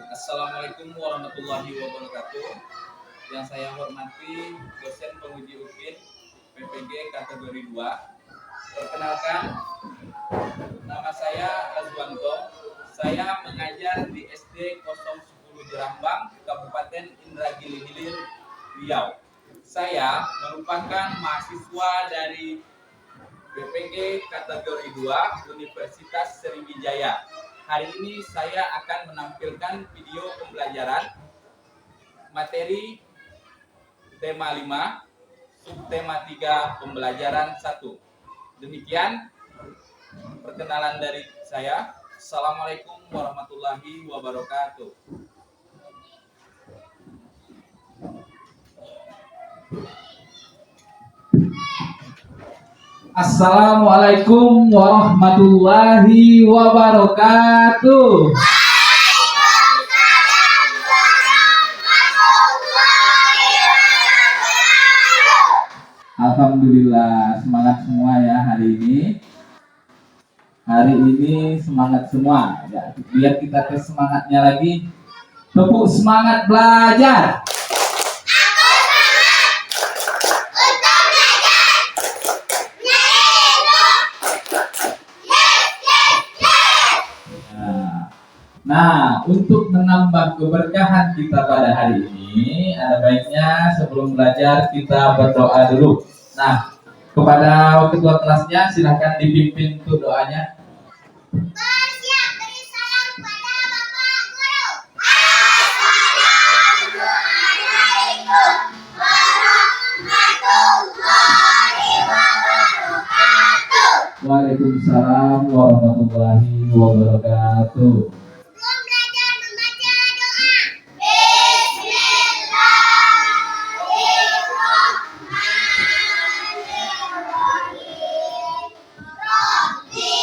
Assalamualaikum warahmatullahi wabarakatuh. Yang saya hormati dosen penguji UKIN PPG kategori 2. Perkenalkan, nama saya Azwanto. Saya mengajar di SD 010 Jerambang, Kabupaten Indragiri Hilir, Riau. Saya merupakan mahasiswa dari PPG kategori 2 Universitas Sriwijaya. Hari ini saya akan menampilkan video pembelajaran materi tema 5, subtema 3, pembelajaran 1. Demikian perkenalan dari saya. Assalamualaikum warahmatullahi wabarakatuh. Assalamualaikum warahmatullahi wabarakatuh. Alhamdulillah, semangat semua ya hari ini. Hari ini semangat semua. Ya, biar kita tes semangatnya lagi. Tepuk semangat belajar. Nah, untuk menambah keberkahan kita pada hari ini, ada baiknya sebelum belajar kita berdoa dulu. Nah, kepada ketua kelasnya silahkan dipimpin untuk doanya. Bersiap beri salam pada Bapak Guru. Assalamualaikum warahmatullahi wabarakatuh. Waalaikumsalam warahmatullahi wabarakatuh. Sebelum belajar membaca doa. Bismillahirrahmanirrahim. Rabbi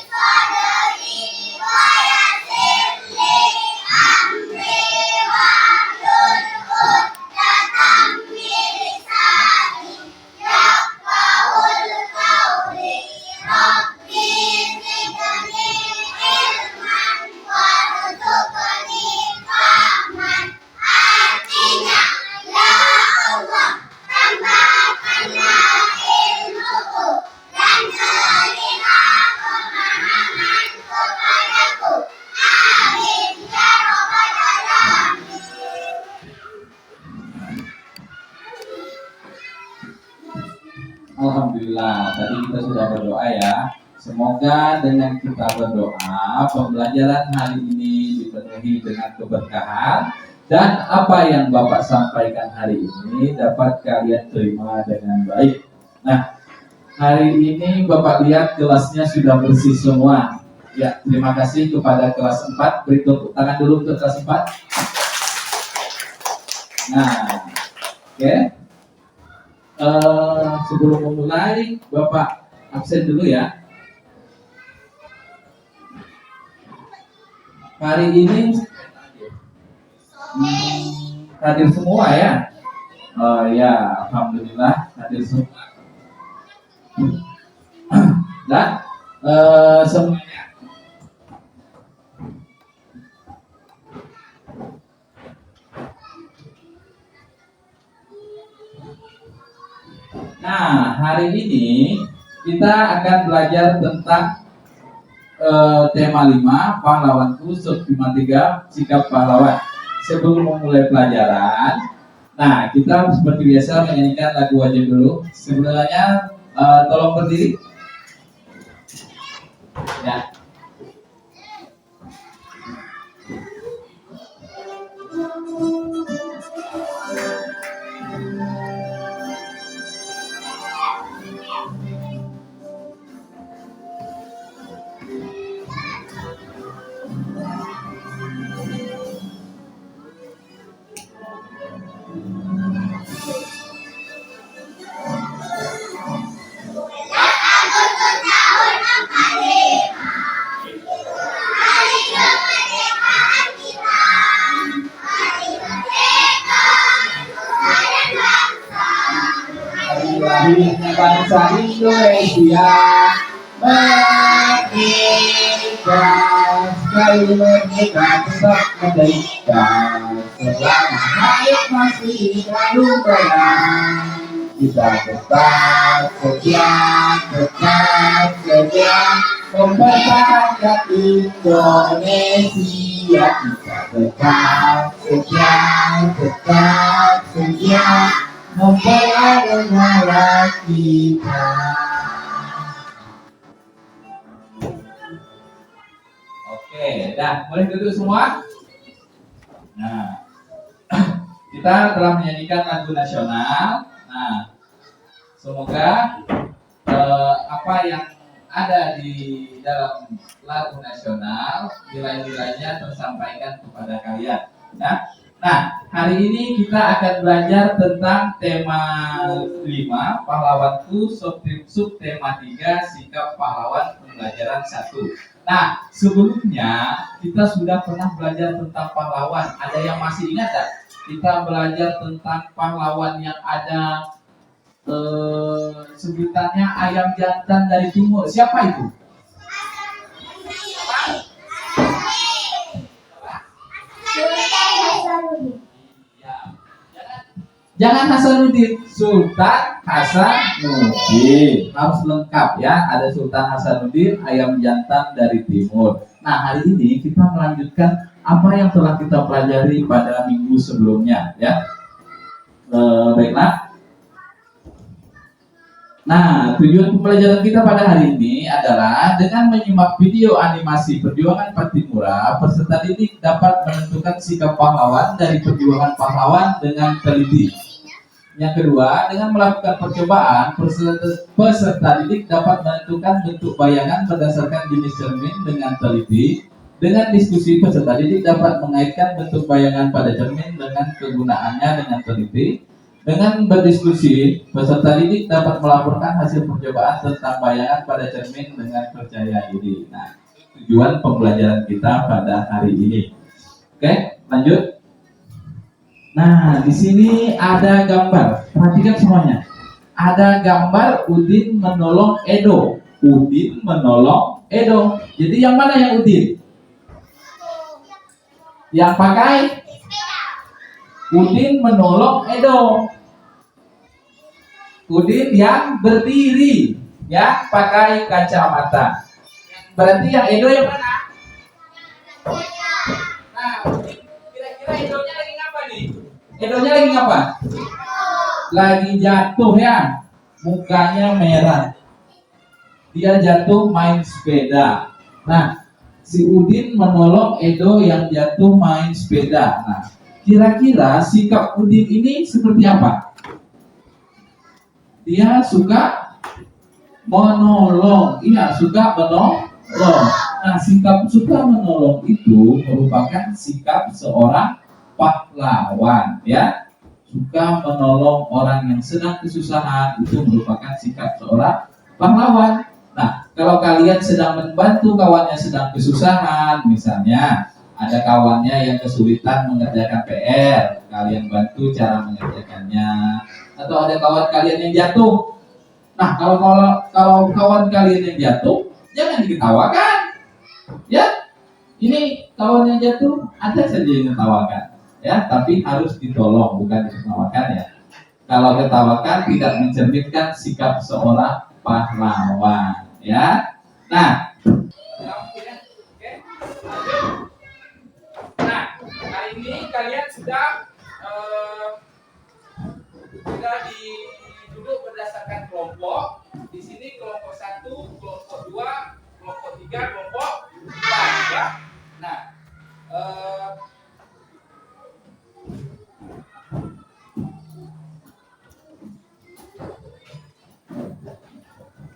sholli sadri wa yassir li amri wahlul 'uqdatam min lisani yafqahul qawli. Rabbi zidni ilman warzuqni fahman. Artinya, ya Allah, tambahkanlah ilmuku dan berilah pemahaman kepadaku. Amin ya rabbal alamin. Alhamdulillah, tadi kita sudah berdoa ya. Semoga dengan kita berdoa, pembelajaran hari ini dipenuhi dengan keberkahan dan apa yang Bapak sampaikan hari ini dapat kalian terima dengan baik. Nah, hari ini Bapak lihat kelasnya sudah bersih semua. Ya, terima kasih kepada kelas 4. Beri tepuk tangan dulu untuk kelas 4. Nah, oke. Sebelum memulai, Bapak absen dulu ya. Hari ini hadir semua ya. Oh ya, alhamdulillah hadir semua. Dan semuanya. Nah, hari ini kita akan belajar tentang tema 5, pahlawanku, subtema 3, sikap pahlawan. Sebelum memulai pelajaran, nah kita seperti biasa menyanyikan lagu wajib dulu. Sebelumnya tolong berdiri. Ya. Lahirnya bangsa Indonesia, merdeka. sekali merdeka tetap menderita selama hayat masih dalam berang. Kita tetap setia mempertahankan Indonesia. Kita tetap setia membela negara kita. Oke, dah boleh duduk semua. Nah, kita telah menyanyikan lagu nasional. Nah, semoga apa yang ada di dalam lagu nasional, nilai-nilainya tersampaikan kepada kalian. Ya. Nah, hari ini kita akan belajar tentang tema 5, pahlawanku, subtema 3, sikap pahlawan, pembelajaran 1. Nah, sebelumnya kita sudah pernah belajar tentang pahlawan. Ada yang masih ingat tak? Kita belajar tentang pahlawan yang ada sebutannya ayam jantan dari timur. Siapa itu? Jangan Hasanuddin, Sultan Hasanuddin. Harus lengkap ya. Ada Sultan Hasanuddin, ayam jantan dari timur. Nah, hari ini kita melanjutkan apa yang telah kita pelajari pada minggu sebelumnya ya. Baiklah. Nah, tujuan pembelajaran kita pada hari ini adalah dengan menyimak video animasi Perjuangan Patimura, peserta didik dapat menentukan sikap pahlawan dari perjuangan pahlawan dengan teliti. Yang kedua, dengan melakukan percobaan, peserta didik dapat menentukan bentuk bayangan berdasarkan jenis cermin dengan teliti. Dengan diskusi, peserta didik dapat mengaitkan bentuk bayangan pada cermin dengan kegunaannya dengan teliti. Dengan berdiskusi, peserta didik dapat melaporkan hasil percobaan tentang bayangan pada cermin dengan percaya diri. Nah, tujuan pembelajaran kita pada hari ini. Oke, lanjut. Nah, di sini ada gambar. Perhatikan semuanya. Ada gambar Udin menolong Edo. Udin menolong Edo. Jadi yang mana yang Udin? Yang pakai Udin menolong Edo. Udin yang berdiri, ya, pakai kacamata. Berarti yang Edo yang mana? Nah, Udin kira-kira Edonya lagi ngapa nih? Edonya lagi ngapa? Lagi jatuh ya. Mukanya merah. Dia jatuh main sepeda. Nah, si Udin menolong Edo yang jatuh main sepeda. Nah, kira-kira sikap Udin ini seperti apa? Dia suka menolong. Iya, suka menolong. Nah, sikap suka menolong itu merupakan sikap seorang pahlawan, ya. Suka menolong orang yang sedang kesusahan itu merupakan sikap seorang pahlawan. Nah, kalau kalian sedang membantu kawannya sedang kesusahan, misalnya ada kawannya yang kesulitan mengerjakan PR, kalian bantu cara mengerjakannya. Atau ada kawan kalian yang jatuh. Nah, kalau kawan kalian yang jatuh, jangan diketawakan. Ya, ini kawan yang jatuh, ada saja yang diketawakan. Ya, tapi harus ditolong, bukan diketawakan ya. Kalau ketawakan tidak mencerminkan sikap seorang pahlawan. Ya, nah, hari ini kalian sudah duduk berdasarkan kelompok. Di sini kelompok 1, kelompok 2, kelompok 3, kelompok 4 ya. Nah,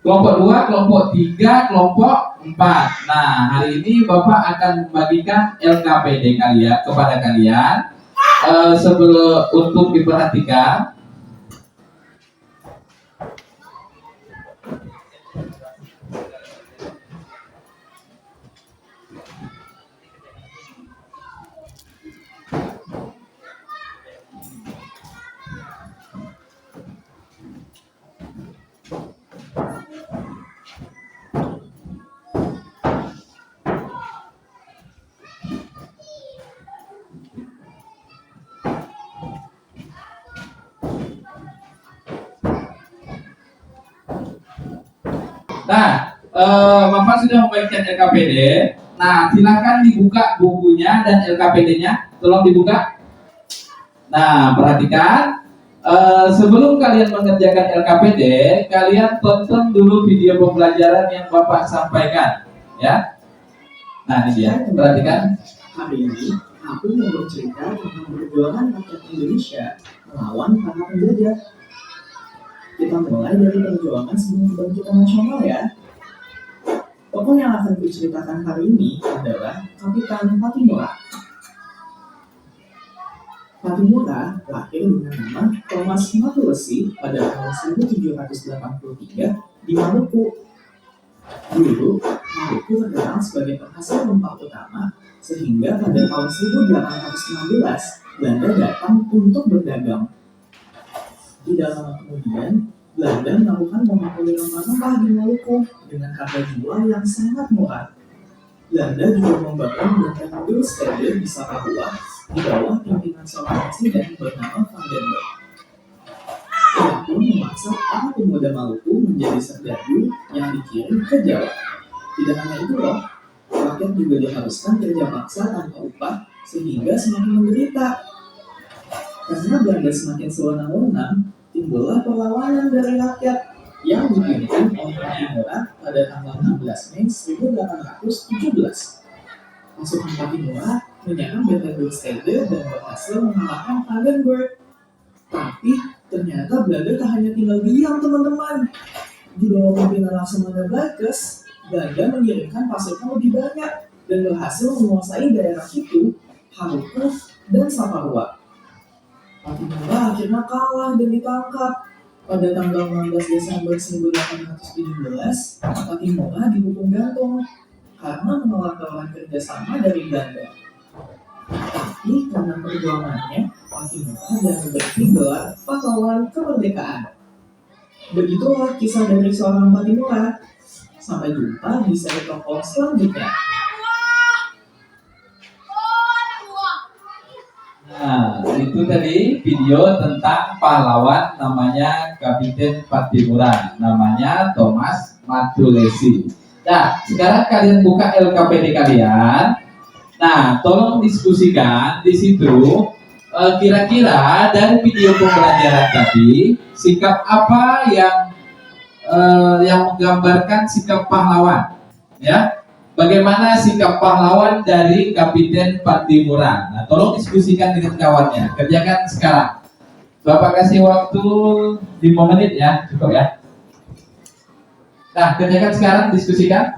kelompok 2, kelompok 3, kelompok 4. Nah, hari ini Bapak akan membagikan LKPD kalian kepada kalian. Sebelum untuk diperhatikan. Nah, Bapak sudah membagikan LKPD. Nah, silakan dibuka bukunya dan LKPD-nya. Tolong dibuka. Nah, perhatikan. Sebelum kalian mengerjakan LKPD, kalian tonton dulu video pembelajaran yang Bapak sampaikan, ya. Nah, ini dia. Perhatikan. Hari ini, aku mau bercerita tentang perjuangan rakyat Indonesia melawan para penjajah. Kita mulai dari perjuangan sebelum kebangkitan nasional ya. Tokoh yang akan kuceritakan hari ini adalah Kapitan Patimura. Patimura lahir dengan nama Thomas Matulesi pada tahun 1783 di Maluku. Dulu, Maluku terkenal sebagai penghasil rempah utama, sehingga pada tahun 1816 Belanda datang untuk berdagang. Tidak lama kemudian, Belanda melakukan monopoli rempah-rempah di Maluku dengan harga jual yang sangat murah. Belanda juga membangun benteng Bulstede di Sapahua di bawah pimpinan seorang presiden bernama Van den Berg. Ia pun memaksa para pemuda Maluku menjadi serdadu yang dikirim ke Jawa. Tidak hanya itu loh, rakyat juga diharuskan kerja paksa tanpa upah sehingga semakin menderita. Karena Belanda semakin sewenang-wenang, timbullah perlawanan dari rakyat yang dipimpin oleh Patimura pada tanggal 16 Mei 1817. Pasukan Patimura menyerang benteng Bulstede dan berhasil mengalahkan Van den Berg. Tapi ternyata Belanda tak hanya tinggal diam teman-teman. Di bawah pimpinan Laksamana Bages, Belanda mengirimkan pasukan lebih banyak dan berhasil menguasai daerah itu, Maluku dan Sapahua. Patimura akhirnya kalah dan ditangkap. Pada tanggal 16 Desember 1817, Patimura dihukum gantung karena menolak tawaran kerjasama dari Belanda. Tapi karena perjuangannya, Patimura dan diberi gelar pahlawan kemerdekaan. Begitulah kisah dari seorang Patimura. Sampai jumpa di seri tokoh selanjutnya. Nah, itu tadi video tentang pahlawan namanya Kapiten Patimura, namanya Thomas Matulesi. Nah, sekarang kalian buka LKPD kalian. Nah, tolong diskusikan di situ. Kira-kira dari video pembelajaran tadi, sikap apa yang menggambarkan sikap pahlawan? Ya, bagaimana sikap pahlawan dari Kapiten Patimura? Nah, tolong diskusikan dengan kawannya. Kerjakan sekarang. Bapak kasih waktu 5 menit ya, cukup ya. Nah, kerjakan sekarang, diskusikan.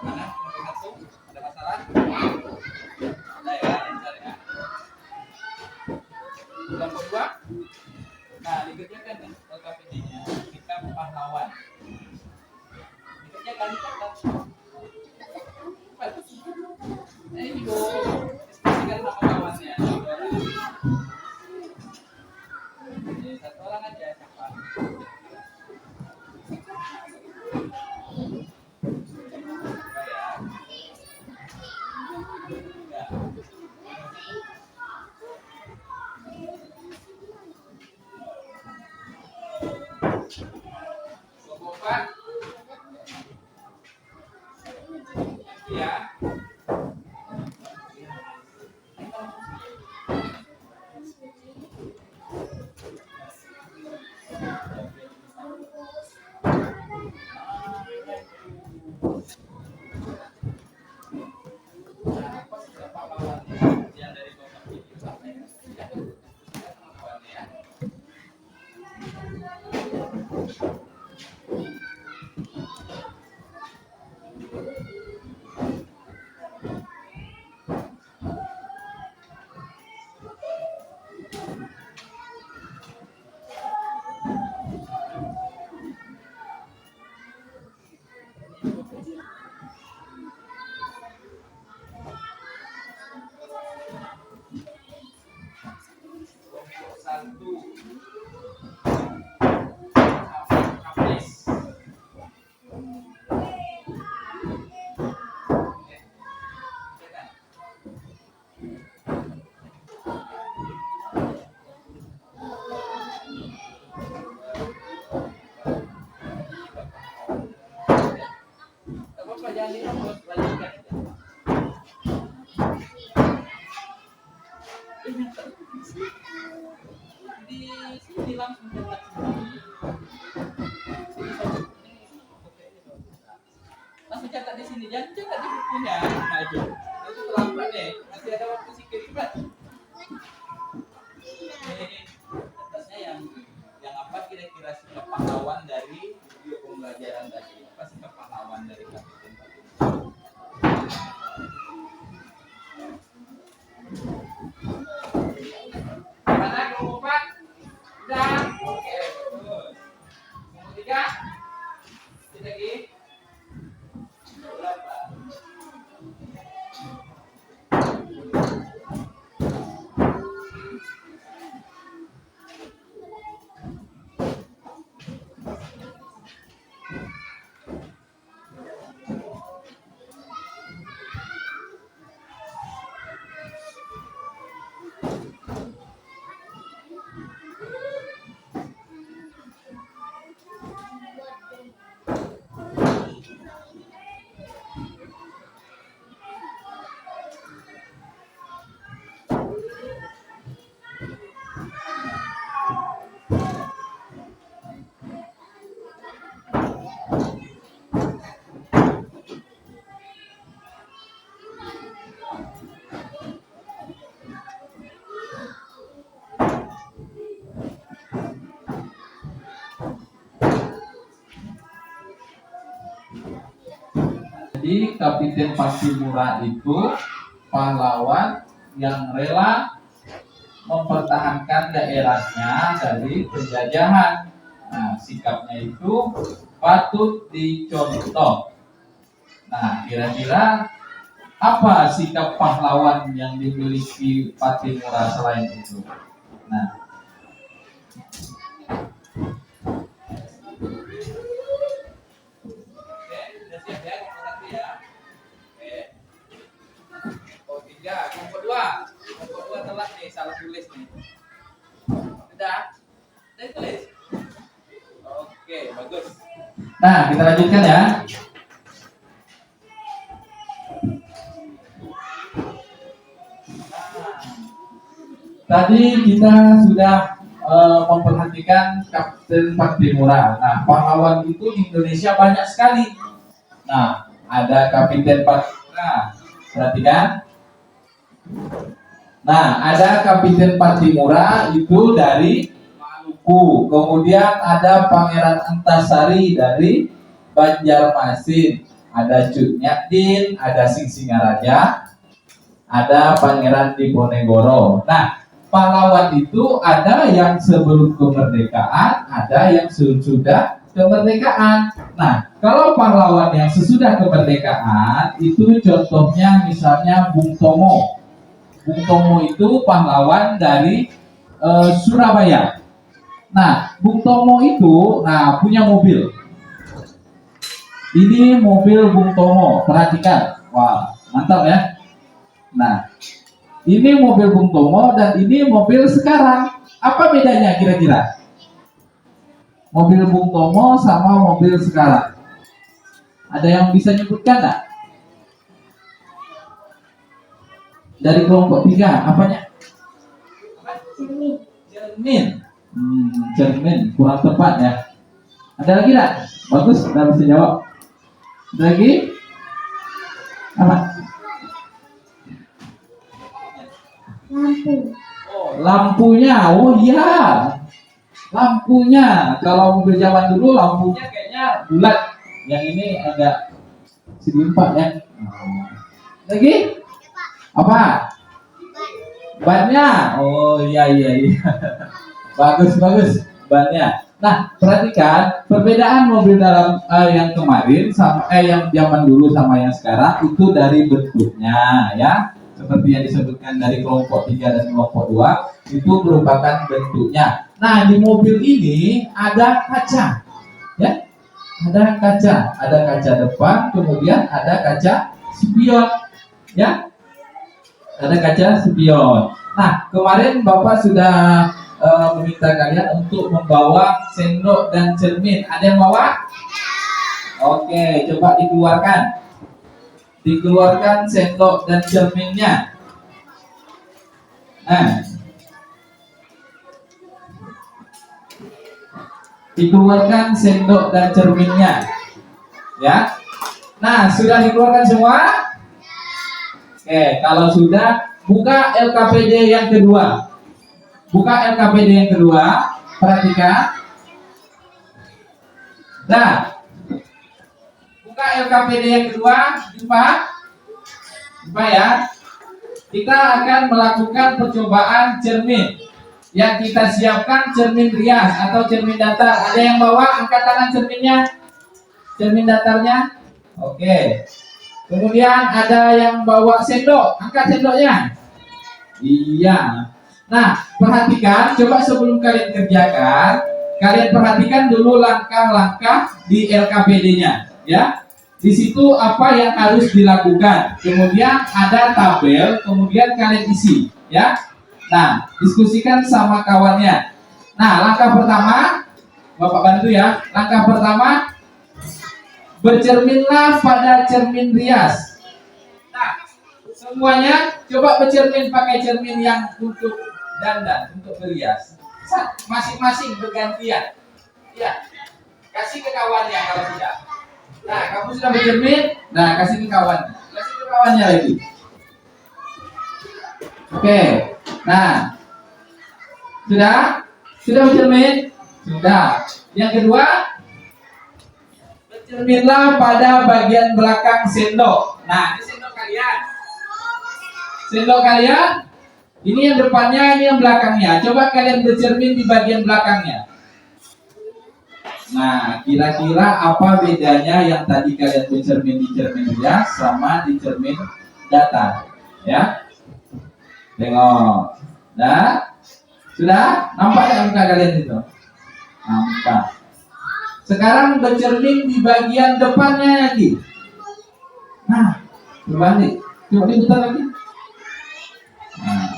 Mana? Nomor satu, ada masalah? Ada ya, lancar ya. Kelompok dua. Nah, dikerjakan nih LKPD-nya, sikap pahlawan. Dikerjakan, dicatat. Apa jangan dihapus, lanjutkan aja. Di sini langsung cetak. Langsung cetak di sini, jangan cetak di bukunya. Nah itu terlambat deh. Masih ada waktu sedikit cepat. Atasnya yang apa kira-kira sikap pahlawan dari video pembelajaran tadi? Apa sikap pahlawan dari Kapiten Fatimura? Mana kelompok 4? Sudah? Oke, bagus. Kelompok 3? Lanjut lagi. Berapa? Jadi Kapiten Fatimura itu pahlawan yang rela mempertahankan daerahnya dari penjajahan. Nah, sikapnya itu patut dicontoh. Nah, kira-kira apa sikap pahlawan yang dimiliki Fatimura selain itu? Nah, Udah siap ya, kelompok 1 ya. Oke. Kelompok 3, kelompok 2. Kelompok 2 telat nih, salah tulis nih. Udah? Udah tulis? Oke, bagus. nah kita lanjutkan ya. Tadi kita sudah memperhatikan Kapten Fatimura. Nah, pahlawan itu di Indonesia banyak sekali. Nah, ada Kapten Fatimura. Perhatikan. Nah, ada Kapten Fatimura itu dari Maluku. Kemudian ada Pangeran Antasari dari Banjarmasin. Ada Cut Nyak-Din, ada Singaraja, ada Pangeran Diponegoro. Nah, pahlawan itu ada yang sebelum kemerdekaan, ada yang sesudah kemerdekaan. Nah, kalau pahlawan yang sesudah kemerdekaan itu contohnya misalnya Bung Tomo. Bung Tomo itu pahlawan dari Surabaya. Nah, Bung Tomo itu punya mobil. Ini mobil Bung Tomo, perhatikan. Wah, mantap ya. Nah, ini mobil Bung Tomo dan ini mobil sekarang. Apa bedanya kira-kira? Mobil Bung Tomo sama mobil sekarang. Ada yang bisa nyebutkan nggak? Dari kelompok 3, apanya? Cermin. Cermin, kurang tepat ya. Ada lagi nggak? Bagus, udah bisa jawab. Ada lagi? Apa? Lampu. Lampunya, oh iya, lampunya. Kalau mobil zaman dulu lampunya kayaknya bulat, yang ini agak segi empat ya. Lagi? Apa? Bannya, oh iya. Bagus bannya. Nah, perhatikan perbedaan mobil dalam yang kemarin sama yang zaman dulu sama yang sekarang itu dari bentuknya ya. Seperti yang disebutkan dari kelompok 3 dan kelompok 2 itu merupakan bentuknya. Nah, di mobil ini ada kaca. Ya. Ada kaca depan, kemudian ada kaca spion. Ya. Ada kaca spion. Nah, kemarin Bapak sudah meminta kalian untuk membawa sendok dan cermin. Ada yang bawa? Oke, coba dikeluarkan. Dikeluarkan sendok dan cerminnya. Nah, dikeluarkan sendok dan cerminnya. Ya. Nah, sudah dikeluarkan semua? Oke, kalau sudah, buka LKPD yang kedua. Buka LKPD yang kedua, perhatikan. Nah, buka LKPD yang kedua, jumpa ya. Kita akan melakukan percobaan cermin. Yang kita siapkan cermin rias atau cermin datar. Ada yang bawa? Angkat tangan cerminnya. Cermin datarnya. Oke. Kemudian ada yang bawa sendok. Angkat sendoknya. Iya. Nah, perhatikan, coba sebelum kalian kerjakan, kalian perhatikan dulu langkah-langkah di LKPD-nya, ya. Di situ apa yang harus dilakukan. Kemudian ada tabel, kemudian kalian isi, ya. Nah, diskusikan sama kawannya. Nah, langkah pertama, Bapak bantu ya. Langkah pertama, bercerminlah pada cermin rias. Nah, semuanya coba bercermin pakai cermin yang untuk dandan, untuk berias. Masing-masing bergantian. Ya, kasih ke kawannya kalau sudah. Nah, kamu sudah bercermin, nah kasih ke kawannya. Kasih ke kawannya lagi. Oke. Nah, sudah? Sudah bercermin? Sudah. Yang kedua, bercerminlah pada bagian belakang sendok. Nah, ini sendok kalian. Sendok kalian, ini yang depannya, ini yang belakangnya. Coba kalian bercermin di bagian belakangnya. Nah, kira-kira apa bedanya yang tadi kalian bercermin di cermin rias sama di cermin datar? Ya, tengok. Nah, sudah nampak tak muka kalian itu? Nampak. Sekarang bercermin di bagian depannya lagi. Nah, berbalik. Coba diputar lagi. Nah,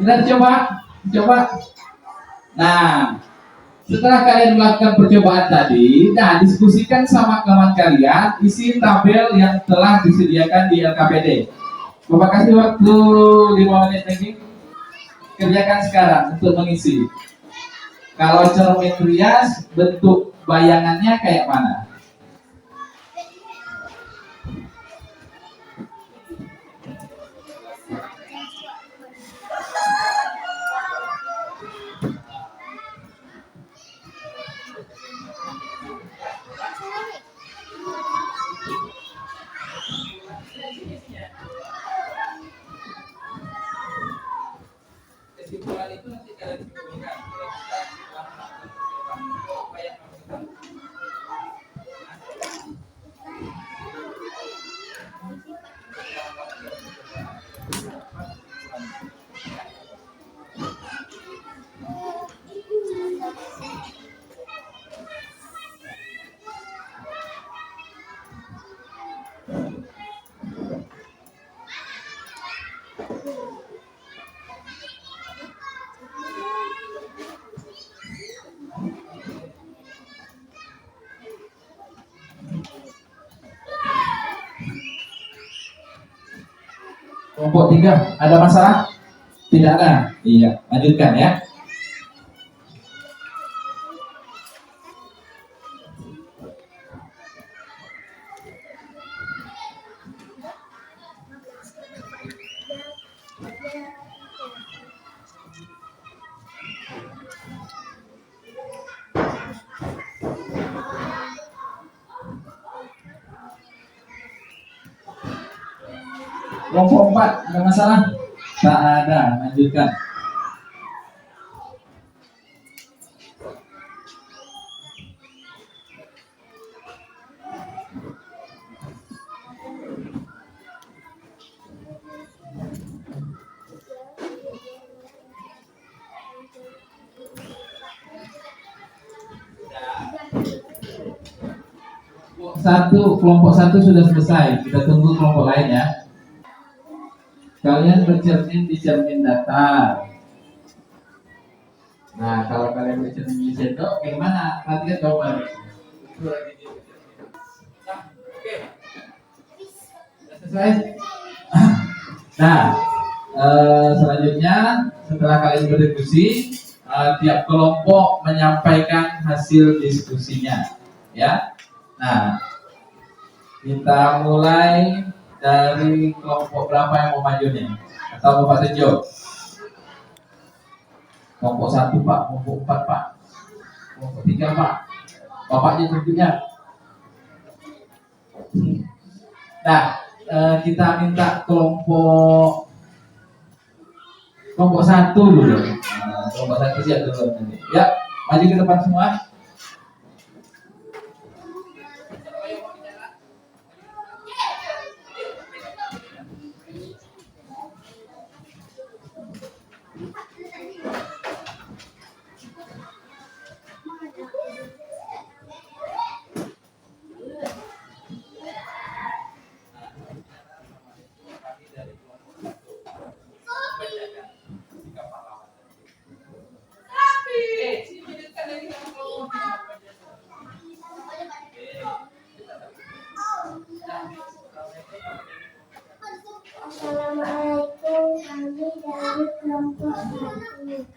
kita coba. Nah, setelah kalian melakukan percobaan tadi, nah diskusikan sama kawan kalian isi tabel yang telah disediakan di LKPD. Bapak kasih waktu 5 menit lagi. Kerjakan sekarang untuk mengisi. Kalau cermin rias, bentuk bayangannya kayak mana? Kesimpulan itu nanti kalian hubungkan. Kelompok 3, ada masalah? Tidak ada? Iya, lanjutkan ya. Kelompok 4, ada masalah? Tak ada, lanjutkan. Kelompok 1 sudah selesai. Kita tunggu kelompok lain ya. kalian bercermin di cermin datar. Nah, kalau kalian bercermin di sendok, gimana? Nanti kan coba. Itu lagi dia. Nah, oke. Sudah selesai? Nah, selanjutnya setelah kalian berdiskusi, tiap kelompok menyampaikan hasil diskusinya, ya. Nah, kita mulai dari kelompok berapa yang mau maju nih? Atau Bapak tunjuk? Kelompok 1 Pak, kelompok 4 Pak, kelompok 3 Pak. Bapaknya tunjuknya. Nah, kita minta kelompok 1 dulu. Kelompok 1 siap dulu nanti. Ya, maju ke depan semua. Assalamualaikum, kami dari kelompok 1.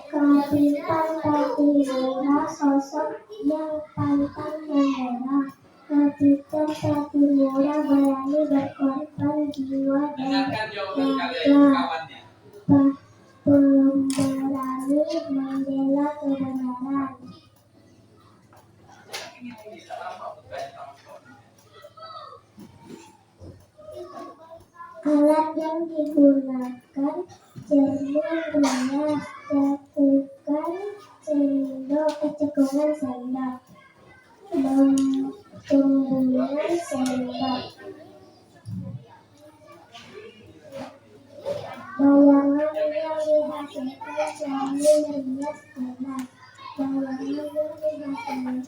Kapitan Patimura sosok yang pantang menyerah. Kapitan Patimura berani berkorban jiwa dan Dengarkan jawaban kalian raga. kawannya. Pemberani membela kebenaran. Alat yang digunakan cermin rias, cekungan sendok, tumbuhan sendok. Bayangan yang dihasilkan cermin rias jelas. Bayangan yang dihasilkan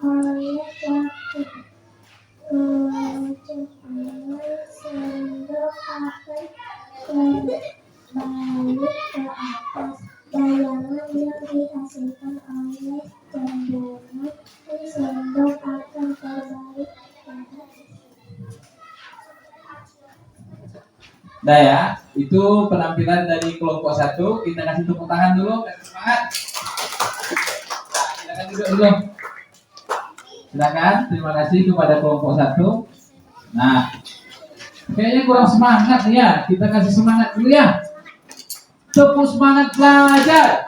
oleh pelaku. Cekungan sendok akan terbalik ke atas. Bayangan yang dihasilkan oleh cembungan sendok akan terbalik ke atas. Nah ya, itu penampilan dari kelompok 1. Kita kasih tepuk tangan dulu, kasih semangat. Nah, silakan duduk dulu. Silakan, terima kasih kepada kelompok 1. Nah, kayaknya kurang semangat nih ya. Kita kasih semangat dulu ya. Tepuk semangat belajar.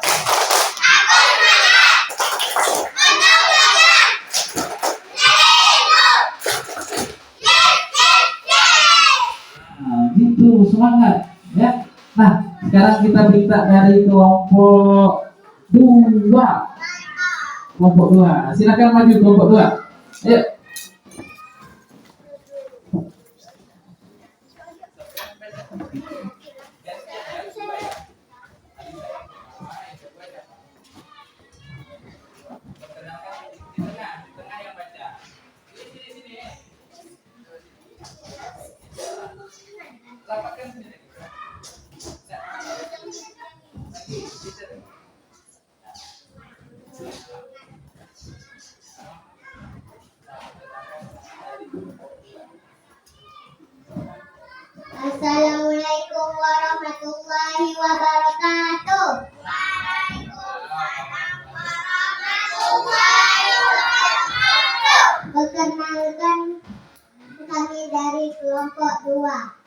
Nah, gitu semangat ya. Nah, sekarang kita minta dari kelompok 2. Kelompok 2. Silakan maju kelompok 2. Ayo. Assalamualaikum warahmatullahi wabarakatuh. Perkenalkan, kami dari kelompok 2.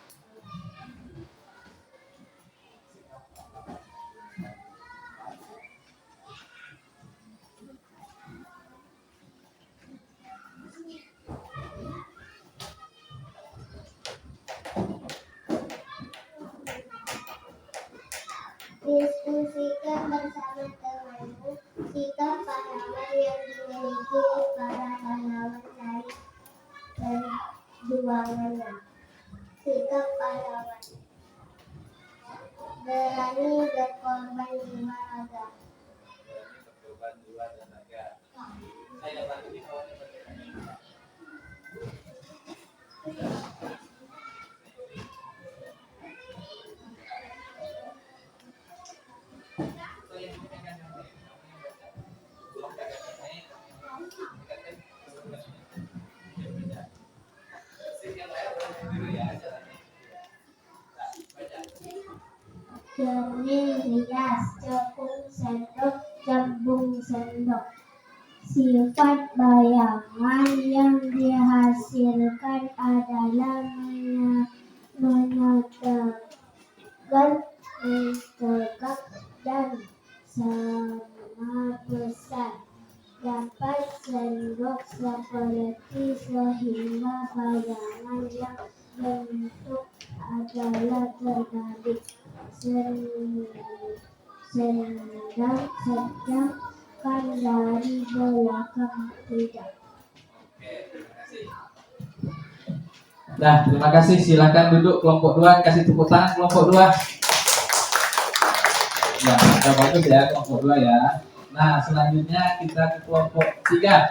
Diskusikan bersama temanmu sikap pahlawan yang dimiliki para pahlawan dari perjuangannya. Sikap pahlawan berani berkorban jiwa raga. Cermin rias, cekung sendok, cembung sendok. Sifat bayangan yang dihasilkan adalah menegak dan sama besar. Dapat sendok seperti sehingga bayangan yang bentuk adalah terbalik. Sedangkan dari belakang tidak. Nah, terima kasih. Silakan duduk kelompok 2. Kasih tepuk tangan kelompok 2. Ya, sudah bagus ya kelompok 2 ya. Nah, selanjutnya kita ke kelompok 3.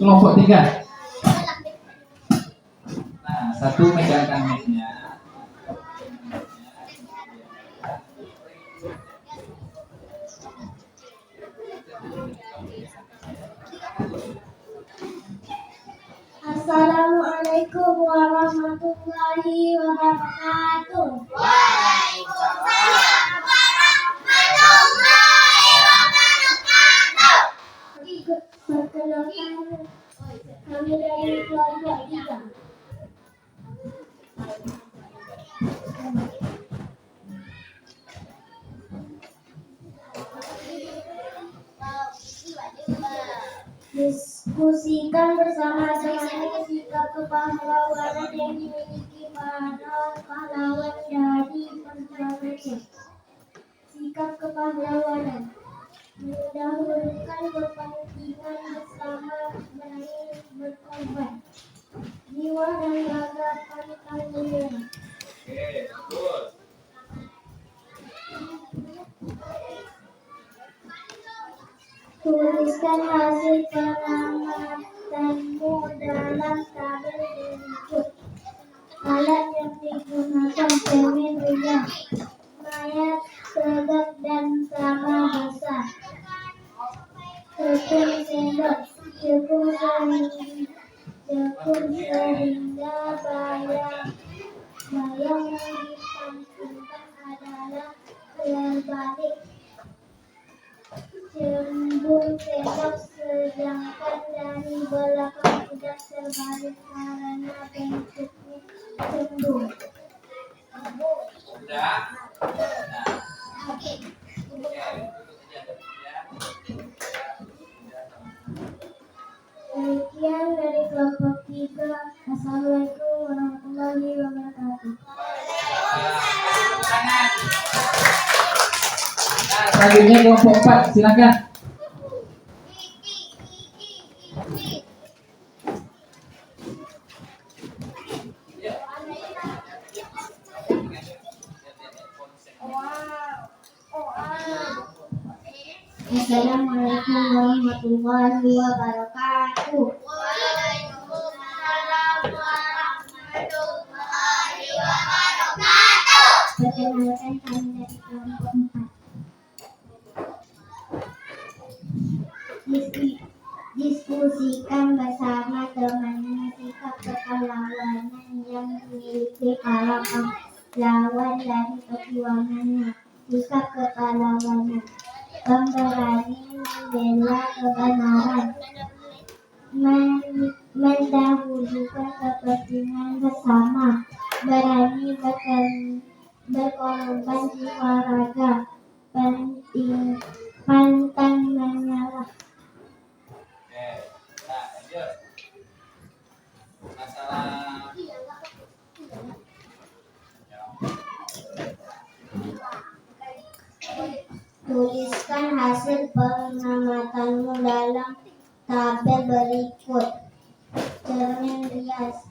Kelompok 3. Nah, satu megangkan mic-nya. Assalamualaikum warahmatullahi wabarakatuh. Waalaikumsalam warahmatullahi wabarakatuh. Perkenalkan, kami dari kelompok 3. Diskusikan bersama-sama sikap kepahlawanan yang dimiliki para pahlawan dari perjuangannya. Sikap kepahlawanan mendahulukan kepentingan bersama, berani berkorban, jiwa dan raga pantang menyerah. Oke, betul. Tuliskan hasil pengamatanmu dalam tabel berikut. Alat yang digunakan cermin rias, mayat, tegak dan sama besar. Tepung sendok, cekung sehingga bayang yang dipantulkan adalah terbalik. Cembung sendok, sedangkan dari belakang tidak terbalik karena bentuknya cembung. Sudah. Nah, Oke. Demikian dari kelompok 3. Assalamualaikum warahmatullahi wabarakatuh. Nah, selanjutnya kelompok 4. Silakan. Assalamualaikum warahmatullahi wabarakatuh. Waalaikumsalam warahmatullahi wabarakatuh. Perkenalkan, kami dari kelompok 4. Diskusikan bersama temannya sikap kepahlawanan yang dimiliki para pahlawan dari perjuangannya. Sikap kepahlawanan pemberani membela kebenaran, mendahulukan kepentingan bersama, berani berkorban jiwa raga, pantang menyerah. oke. Nah, lanjut. Masalah Tuliskan hasil pengamatanmu dalam tabel berikut. Cermin rias,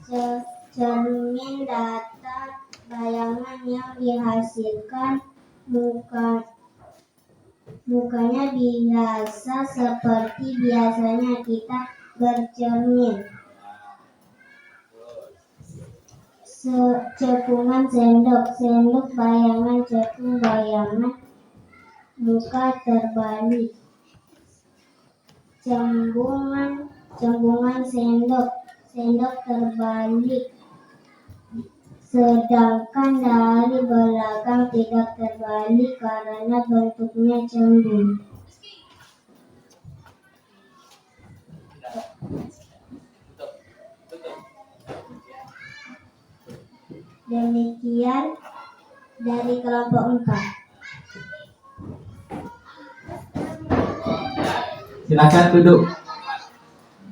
cermin datar bayangan yang dihasilkan mukanya biasa seperti biasanya kita bercermin. Cekungan sendok bayangan cekung bayangan muka terbalik. Cembungan sendok terbalik. Sedangkan dari belakang tidak terbalik karena bentuknya cembung. Demikian dari kelompok 4. Silakan duduk.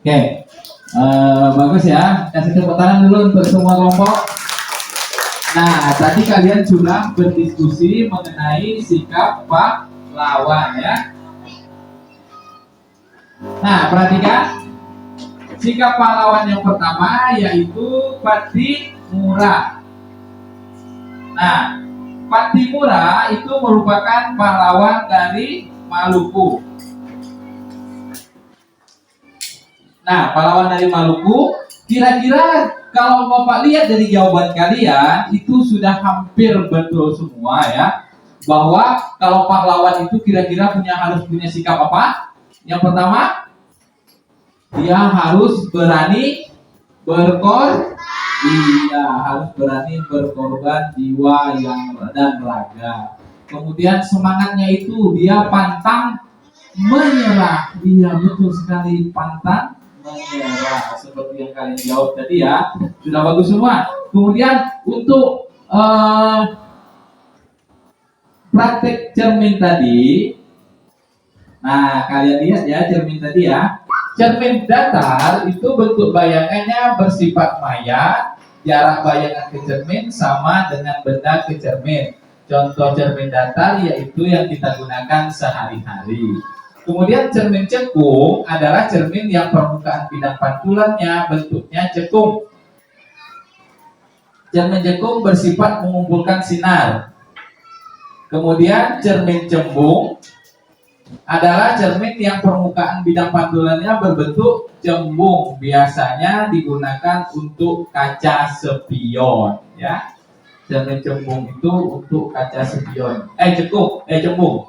Oke, bagus ya. Kasih tepuk tangan dulu untuk semua kelompok. Nah, tadi kalian sudah berdiskusi mengenai sikap pahlawan ya. Nah, perhatikan sikap pahlawan yang pertama yaitu Pattimura. Nah, Pattimura itu merupakan pahlawan dari Maluku. Nah, pahlawan dari Maluku, kira-kira kalau Bapak lihat dari jawaban kalian itu sudah hampir betul semua ya. Bahwa kalau pahlawan itu kira-kira harus punya sikap apa? Yang pertama, dia harus berani harus berani berkorban jiwa dan raga. Kemudian semangatnya itu dia pantang menyerah. Iya, betul sekali, pantang menyerah, seperti yang kalian jawab tadi ya. Sudah bagus semua. Kemudian untuk praktek cermin tadi, nah kalian lihat ya cermin tadi ya. Cermin datar itu bentuk bayangannya bersifat maya, jarak bayangan ke cermin sama dengan benda ke cermin. Contoh cermin datar yaitu yang kita gunakan sehari-hari. Kemudian cermin cekung adalah cermin yang permukaan bidang pantulannya bentuknya cekung. Cermin cekung bersifat mengumpulkan sinar. Kemudian cermin cembung adalah cermin yang permukaan bidang pantulannya berbentuk cembung, biasanya digunakan untuk kaca spion ya. Cermin cembung itu untuk kaca spion. Cembung.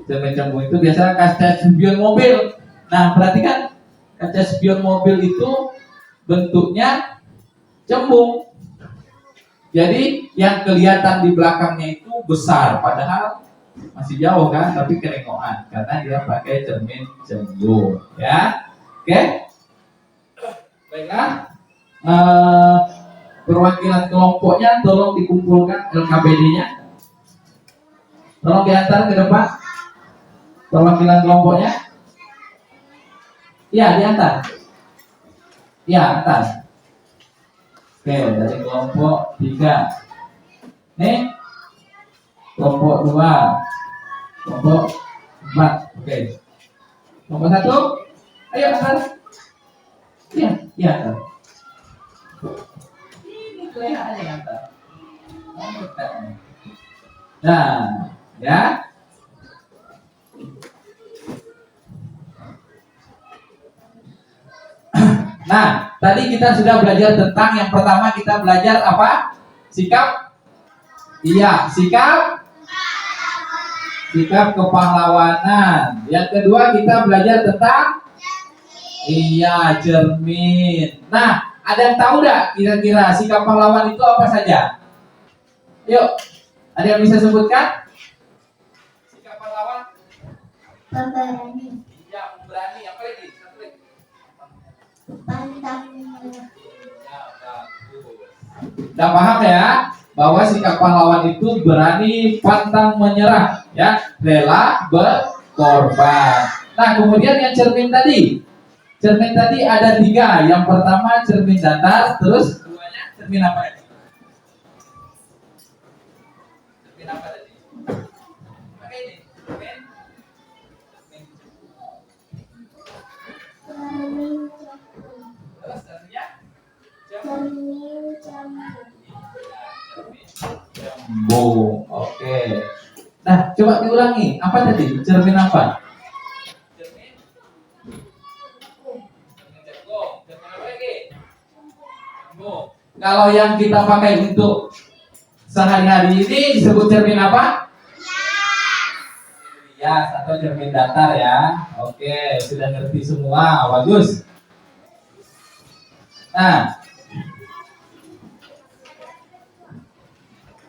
Cermin cembung itu biasanya kaca spion mobil. Nah, perhatikan kaca spion mobil itu bentuknya cembung. Jadi yang kelihatan di belakangnya itu besar, padahal masih jauh kan, tapi kerengoan karena dia pakai cermin cembung ya. Oke, baiklah. Perwakilan kelompoknya tolong dikumpulkan LKPD-nya, tolong diantar ke depan perwakilan kelompoknya. Ya, diantar. Ya, antar. Oke, dari kelompok 3 nih, kelompok 2, kelompok 4. Oke. Kelompok 1, ayo antar. Iya antar. Ini kelihatannya antar. Nah, ya. Nah, tadi kita sudah belajar tentang yang pertama, kita belajar apa? Sikap. Iya, sikap kepahlawanan. Yang kedua kita belajar tentang cermin. Nah, ada yang tahu nggak kira-kira sikap pahlawan itu apa saja? Yuk, ada yang bisa sebutkan? Sikap pahlawan? Pemberani. Iya, pemberani. Apa lagi? Satu lagi. Pantang menyerah. Ya, bagus. Udah paham ya? Bahwa sikap pahlawan itu berani pantang menyerah, ya, rela berkorban. Nah, kemudian yang cermin tadi ada 3. Yang pertama cermin datar, terus keduanya cermin apa tadi? Cermin apa tadi? Pakai ini, cermin Cermin terus cerminnya cembung. cermin jagung. Oke. Nah, coba diulangi. Apa tadi? Cermin apa? Cermin. Cermin jagung. Cermin apa lagi? Jagung. Kalau yang kita pakai untuk sehari-hari ini disebut cermin apa? Hias atau cermin datar ya. Oke, sudah ngerti semua. Bagus.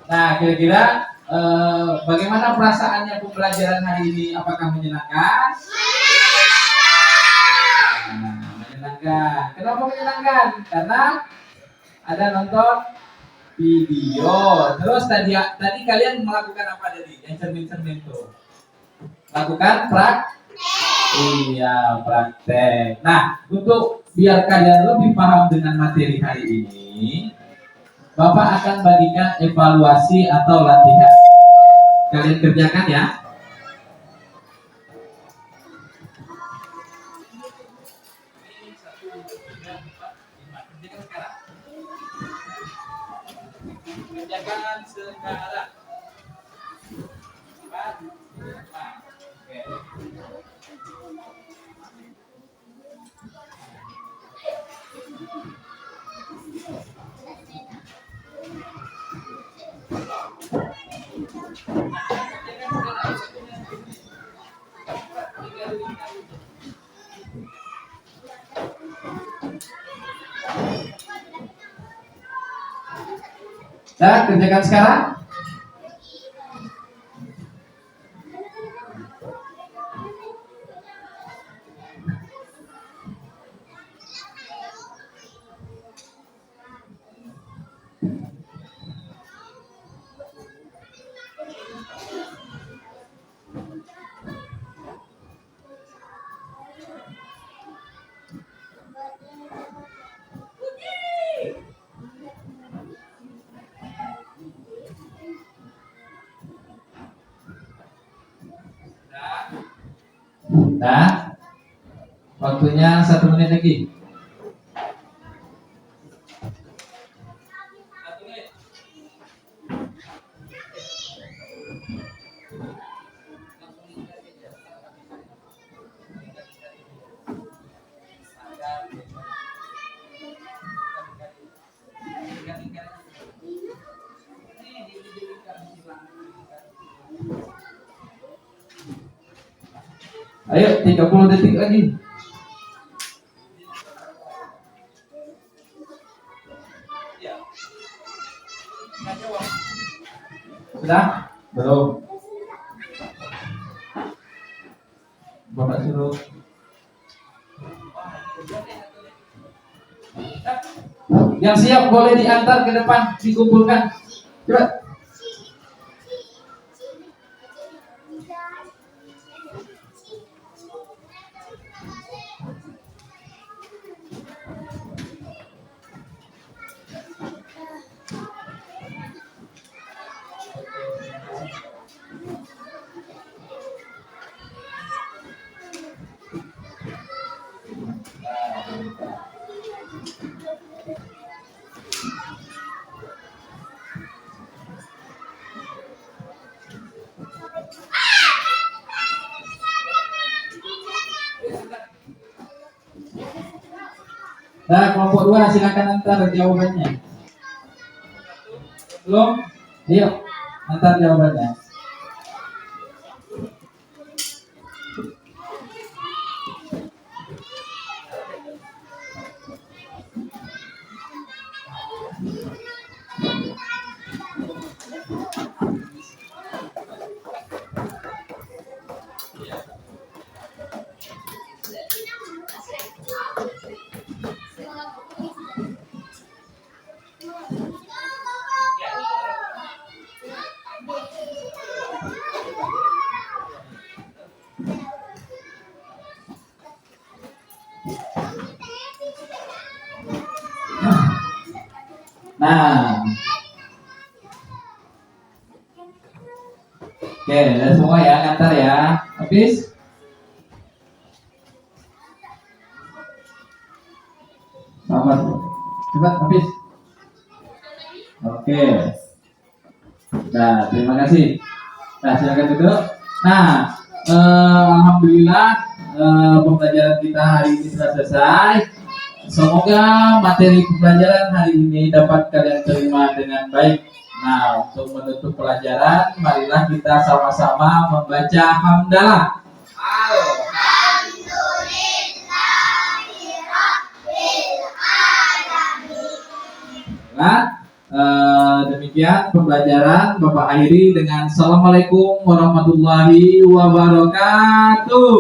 Nah, kira-kira bagaimana perasaannya pembelajaran hari ini? Apakah menyenangkan? Menyenangkan. Kenapa menyenangkan? Karena ada nonton video. Terus tadi kalian melakukan apa tadi? Yang cermin-cermin tuh. Lakukan Iya, praktek. Nah, untuk biar kalian lebih paham dengan materi hari ini, Bapak akan bagikan evaluasi atau latihan. Kalian kerjakan ya. Ini 1, 2, 3, 4, 5. Kerjakan sekarang. Kerjakan sekarang. 4, 5. Oke. Nah, kerjakan sekarang. Nah, waktunya 1 menit lagi. 1 menit. Ayo, 30 detik lagi. Ya. Nggak jawab. Sudah? Belum. Bapak suruh. Yang siap boleh diantar ke depan, dikumpulkan. Coba. Nah, kelompok 2 silakan antar jawabannya. Belum? Yuk, antar jawabannya. Nah, oke, udah semua ya, ngantar ya. Habis? Selamat. Cepat, habis. Oke. Nah, terima kasih. Nah, silakan duduk. Nah, alhamdulillah pembelajaran kita hari ini sudah selesai. Semoga materi pembelajaran hari ini dapat kalian terima dengan baik. Nah, untuk menutup pelajaran, marilah kita sama-sama membaca hamdalah. Nah, demikian pembelajaran Bapak akhiri dengan Assalamualaikum warahmatullahi wabarakatuh.